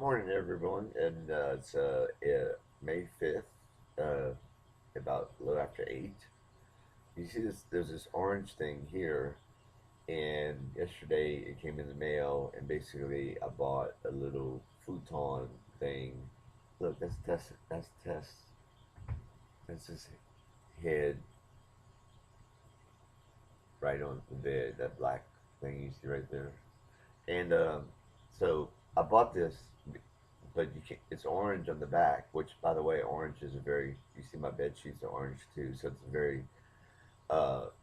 morning, everyone, and it's May 5th, about a little after 8. You see this? There's this orange thing here, and yesterday it came in the mail, and basically I bought a little futon thing. Look, that's Tess. That's Tess. That's his head right on the bed. That black thing you see right there. And so I bought this, but you can it's orange on the back. Which, by the way, orange is a very you see my bed sheets are orange too, so it's a very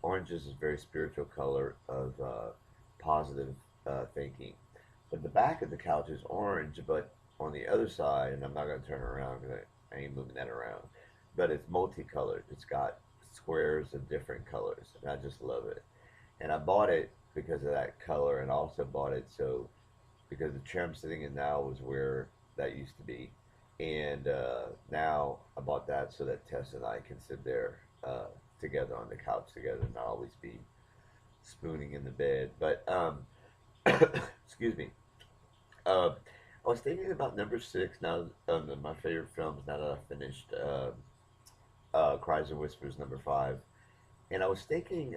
orange is a very spiritual color of positive thinking. But the back of the couch is orange, but on the other side, and I'm not going to turn it around because I ain't moving that around. But it's multicolored. It's got squares of different colors, and I just love it. And I bought it because of that color, and I also bought it so because the chair I'm sitting in now was where that used to be, and now I bought that so that Tess and I can sit there together on the couch together, and not always be spooning in the bed. But excuse me. I was thinking about number six now. My favorite films now that I finished Cries and Whispers number 5, and I was thinking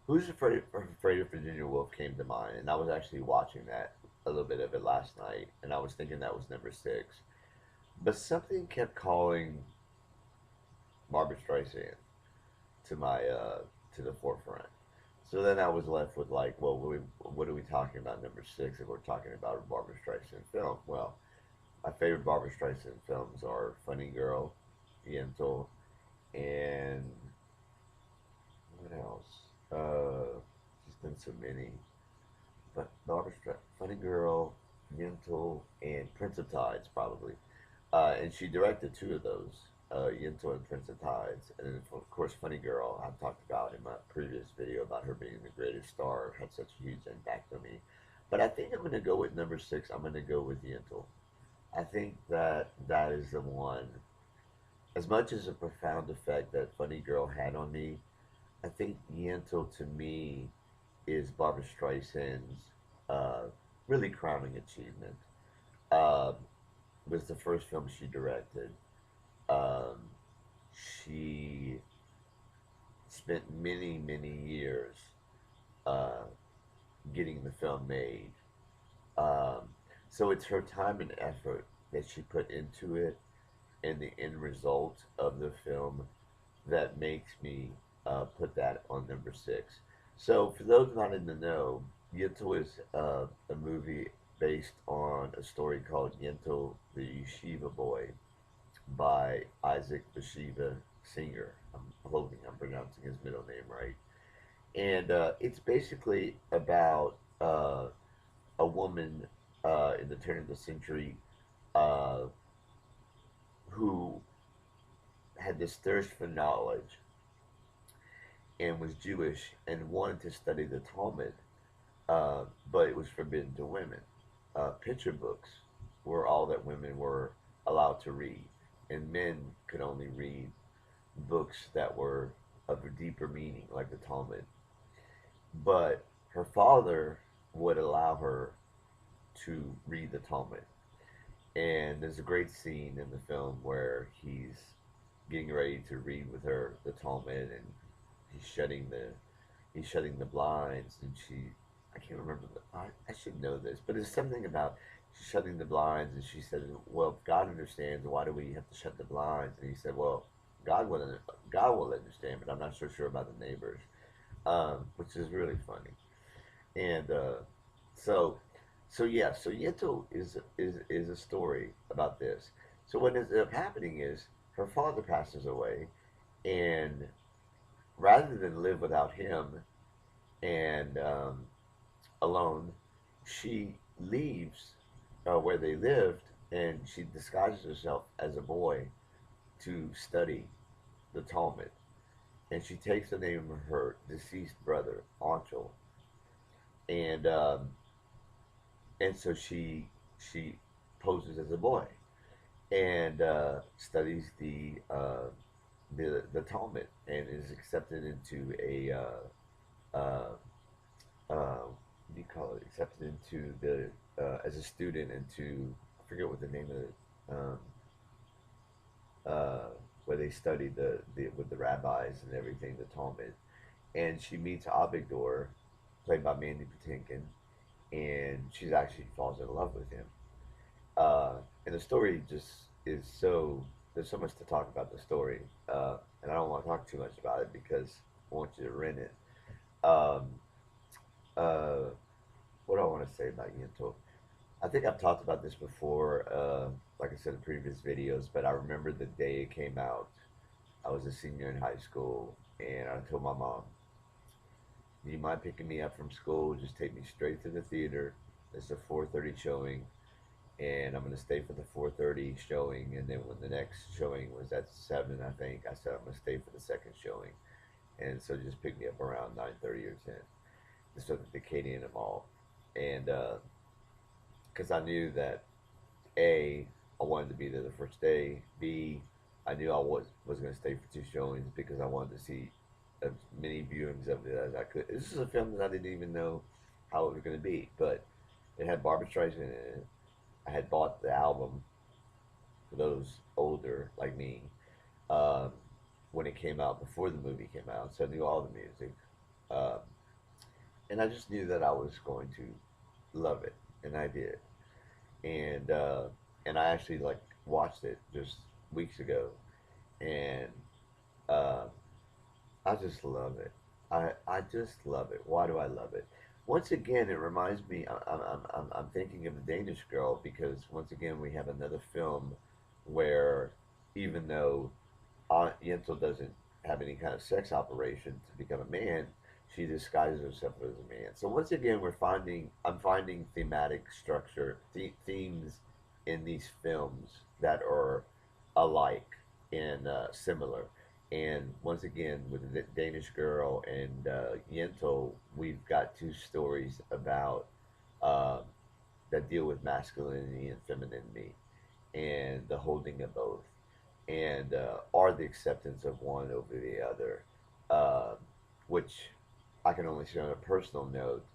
Who's Afraid of Virginia Woolf came to mind, and I was actually watching that a little bit of it last night, and I was thinking that was number 6, but something kept calling Barbra Streisand to my to the forefront. So then I was left with like, well, what are we talking about number 6 if we're talking about a Barbra Streisand film? Well, my favorite Barbra Streisand films are Funny Girl, YENTL, and what else? She's done so many. But Funny Girl, YENTL, and Prince of Tides, probably. And she directed two of those, YENTL and Prince of Tides. And then, of course, Funny Girl, I've talked about in my previous video about her being the greatest star, had such a huge impact on me. But I think I'm going to go with number 6. I'm going to go with YENTL. I think that that is the one. As much as a profound effect that Funny Girl had on me, I think YENTL to me is Barbra Streisand's uh, really crowning achievement. Um, was the first film she directed. Um, she spent many, many years uh, getting the film made. Um, so it's her time and effort that she put into it and the end result of the film that makes me put that on number 6. So, for those not in the know, Yentl is a movie based on a story called Yentl the Yeshiva Boy by Isaac Bashevis Singer. I'm hoping I'm pronouncing his middle name right. And it's basically about a woman in the turn of the century uh, who had this thirst for knowledge and was Jewish and wanted to study the Talmud, but it was forbidden to women. Picture books were all that women were allowed to read, and men could only read books that were of a deeper meaning, like the Talmud. But her father would allow her to read the Talmud. And there's a great scene in the film where he's getting ready to read with her the Talmud, and he's shutting the he's shutting the blinds, and I can't remember I should know this, but it's something about she's shutting the blinds, and she said, well, if God understands, why do we have to shut the blinds? And he said, well, God will understand, but I'm not so sure about the neighbors, which is really funny. And so so Yentl is a story about this. So what ends up happening is her father passes away, and rather than live without him and alone, she leaves where they lived, and she disguises herself as a boy to study the Talmud. And she takes the name of her deceased brother, Anchel, and so she poses as a boy and studies the Talmud and is accepted into a what do you call it? Accepted into as a student into, I forget what the name of it, uh, where they studied the with the rabbis and everything, the Talmud, and she meets Abigdor, played by Mandy Patinkin, and she actually falls in love with him. Uh, and the story just is so, there's so much to talk about the story, and I don't want to talk too much about it because I want you to rent it. Um, uh, what do I want to say about YENTL? I think I've talked about this before, like I said in previous videos, but I remember the day it came out. I was a senior in high school, and I told my mom, "Do you mind picking me up from school? Just take me straight to the theater. It's a 4:30 showing, and I'm gonna stay for the 4:30 showing. And then when the next showing was at 7, I think I said I'm gonna stay for the second showing, and so just pick me up around 9:30 or 10. This was at the Acadian Mall, and because I knew that A, I wanted to be there the first day. B, I knew I was going to stay for two showings because I wanted to see as many viewings of it as I could. This is a film that I didn't even know how it was going to be, but it had Barbra Streisand in it. I had bought the album for those older like me um, when it came out before the movie came out, so I knew all the music, um, and I just knew that I was going to love it, and I did. And I actually like watched it just weeks ago, and uh, I just love it. I just love it. Why do I love it? Once again, it reminds me. I'm thinking of the Danish Girl because once again we have another film where even though Aunt Yentl doesn't have any kind of sex operation to become a man, she disguises herself as a man. So once again, I'm finding thematic structure, themes in these films that are alike and similar. And once again, with the Danish Girl and Yentl, we've got two stories about um, that deal with masculinity and femininity and the holding of both and or the acceptance of one over the other, uh, which I can only say on a personal note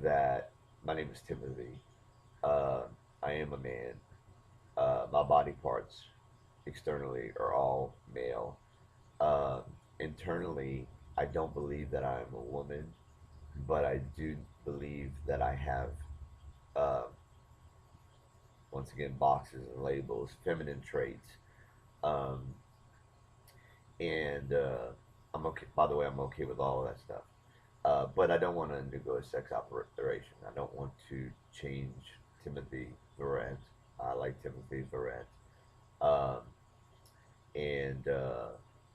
that my name is Timothy. Uh, I am a man. My body parts externally are all male. Um, Internally, I don't believe that I am a woman, but I do believe that I have, uh, once again, boxes and labels, feminine traits. Um, and I'm okay. By the way, I'm okay with all of that stuff. But I don't want to undergo a sex operation. I don't want to change Timothy Verret. I like Timothy Verret. Um, and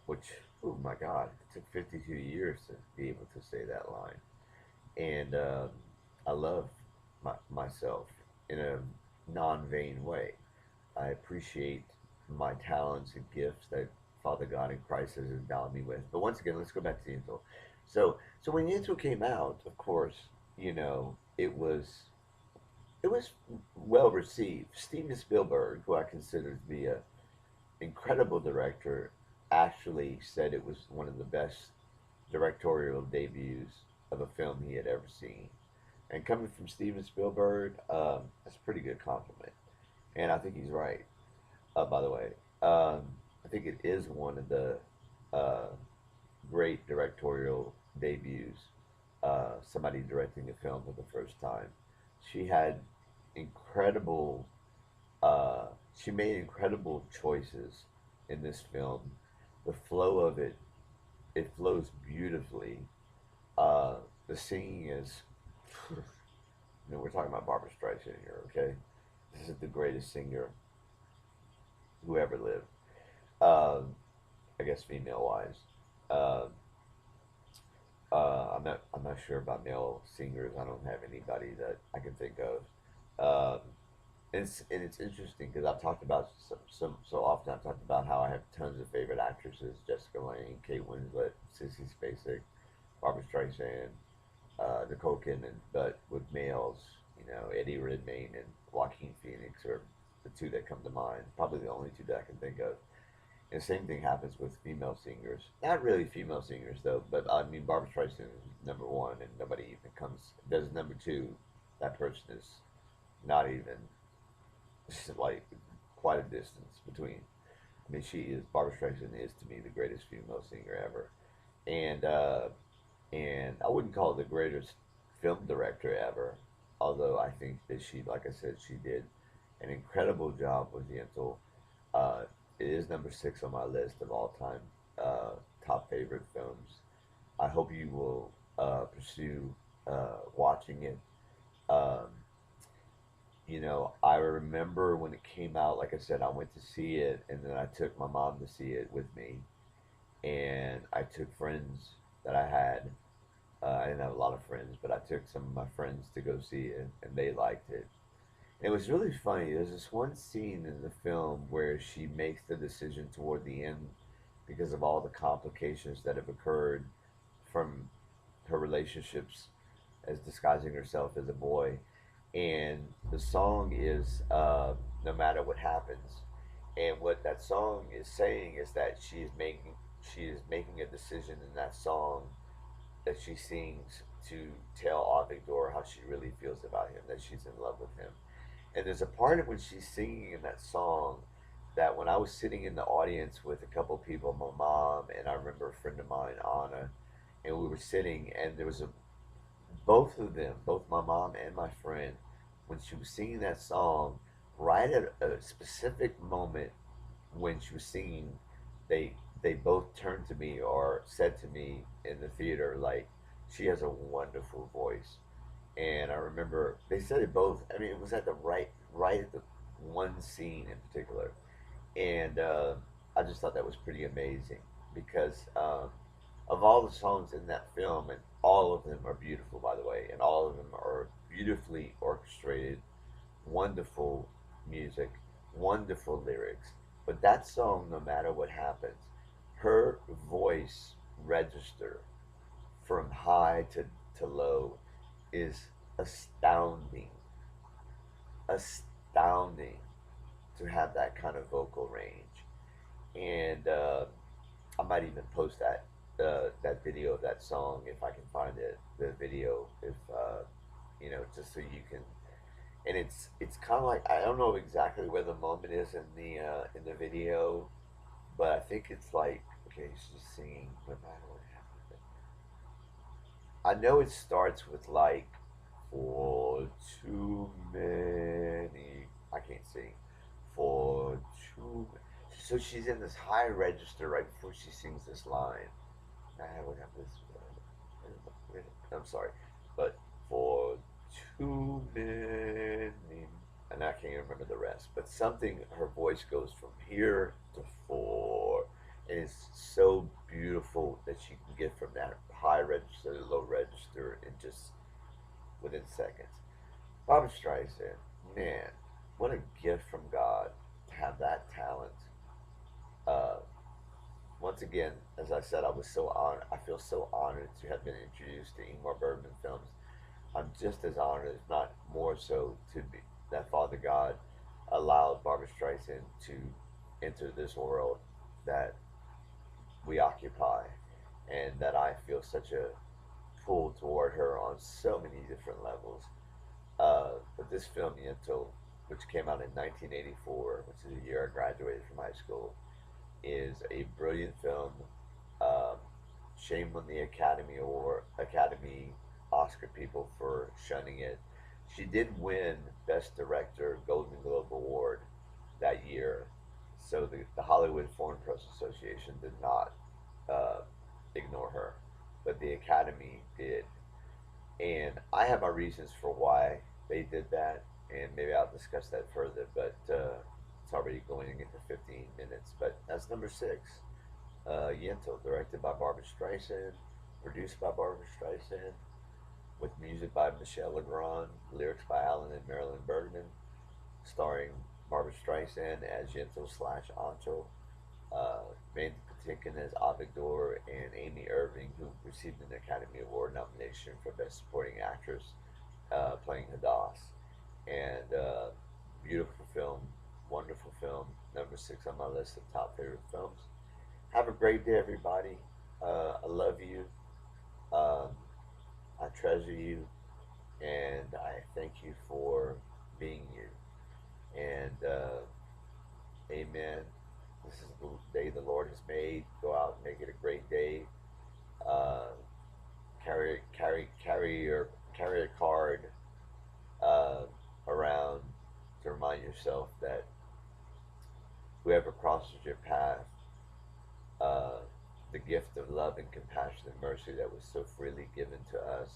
which, oh my God, it took 52 years to be able to say that line. And I love myself in a non vain way. I appreciate my talents and gifts that Father God in Christ has endowed me with. But once again, let's go back to Yentl. So when Yentl came out, of course, you know, it was well received. Steven Spielberg, who I consider to be a incredible director, actually said it was one of the best directorial debuts of a film he had ever seen. And coming from Steven Spielberg, that's a pretty good compliment. And I think he's right. By the way, I think it is one of the uh, great directorial debuts. Somebody directing a film for the first time. She had incredible. Uh, she made incredible choices in this film. The flow of it, it flows beautifully. The singing is. You know, we're talking about Barbra Streisand here, okay? This is the greatest singer who ever lived. Um, I guess female wise. Um, I'm not sure about male singers. I don't have anybody that I can think of. Um, and it's interesting because I've talked about some so often. I've talked about how I have tons of favorite actresses: Jessica Lange, Kate Winslet, Sissy Spacek, Barbra Streisand, Nicole Kidman. But with males, you know, Eddie Redmayne and Joaquin Phoenix are the two that come to mind. Probably the only two that I can think of. And the same thing happens with female singers. Not really female singers though, but I mean Barbra Streisand is number one, and nobody even comes does number two. That person is Not even. It's like quite a distance between. I mean, she is Barbra Streisand is to me the greatest female singer ever, and I wouldn't call it the greatest film director ever, although I think that she, like I said, she did an incredible job with YENTL. Uh, it is number six on my list of all time top favorite films. I hope you will pursue watching it. Um, I remember when it came out, like I said, I went to see it, and then I took my mom to see it with me, and I took friends that I had. I didn't have a lot of friends, but I took some of my friends to go see it, and they liked it. And it was really funny. There's this one scene in the film where she makes the decision toward the end because of all the complications that have occurred from her relationships as disguising herself as a boy. And the song is No Matter What Happens. And what that song is saying is that she is making a decision in that song that she sings to tell Avigdor how she really feels about him, that she's in love with him. And there's a part of when she's singing in that song that when I was sitting in the audience with a couple of people, my mom and I remember a friend of mine, Anna, and we were sitting, and there was both of them, both my mom and my friend, when she was singing that song, right at a specific moment when she was singing, they both turned to me or said to me in the theater like, she has a wonderful voice. And I remember they said it both. I mean, it was at the right at the one scene in particular, and I just thought that was pretty amazing because of all the songs in that film, and all of them are beautiful, by the way, and all of them are beautifully orchestrated, wonderful music, wonderful lyrics. But that song, no matter what happens, her voice register from high to low is astounding, astounding to have that kind of vocal range. And I might even post that video of that song if I can find it. The video, if just so you can. And it's kind of like I don't know exactly where the moment is in the video, but I think it's like okay, she's singing no matter what happens. I know it starts with like for too many. I can't sing. For too. So she's in this high register right before she sings this line. I would have this. I'm sorry, but for too many, and I can't remember the rest. But something, her voice goes from here to four, and it's so beautiful that she can get from that high register to low register in just within seconds. Barbra Streisand, man, what a gift from God to have that talent. Uh, Once again, as I said, I was so honored. I feel so honored to have been introduced to Ingmar Bergman films. I'm just as honored, if not more so, to be that Father God allowed Barbra Streisand to enter this world that we occupy, and that I feel such a pull toward her on so many different levels. But this film, YENTL, which came out in 1984, which is the year I graduated from high school, is a brilliant film. Um, Shame on the Academy Oscar people for shunning it. She did win Best Director Golden Globe Award that year, so the Hollywood Foreign Press Association did not uh, ignore her, but the Academy did. And I have my reasons for why they did that, and maybe I'll discuss that further. But it's already going into 15 minutes. But that's number six. YENTL, directed by Barbra Streisand, produced by Barbra Streisand, with music by Michel Legrand, lyrics by Alan and Marilyn Bergman, starring Barbra Streisand as YENTL slash Anto, Mandy Patinkin as Avigdor, and Amy Irving, who received an Academy Award nomination for Best Supporting Actress, playing Hadass. And beautiful film, wonderful film, number six on my list of top favorite films. Have a great day, everybody. I love you. Um, I treasure you, and I thank you for being you. And amen. This is the day the Lord has made. Go out and make it a great day. Uh, carry a card uh, around to remind yourself that whoever crosses your path, uh, the gift of love and compassion and mercy that was so freely given to us,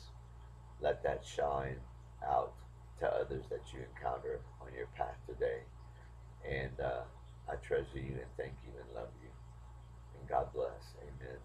let that shine out to others that you encounter on your path today. And I treasure you and thank you and love you. And God bless. Amen.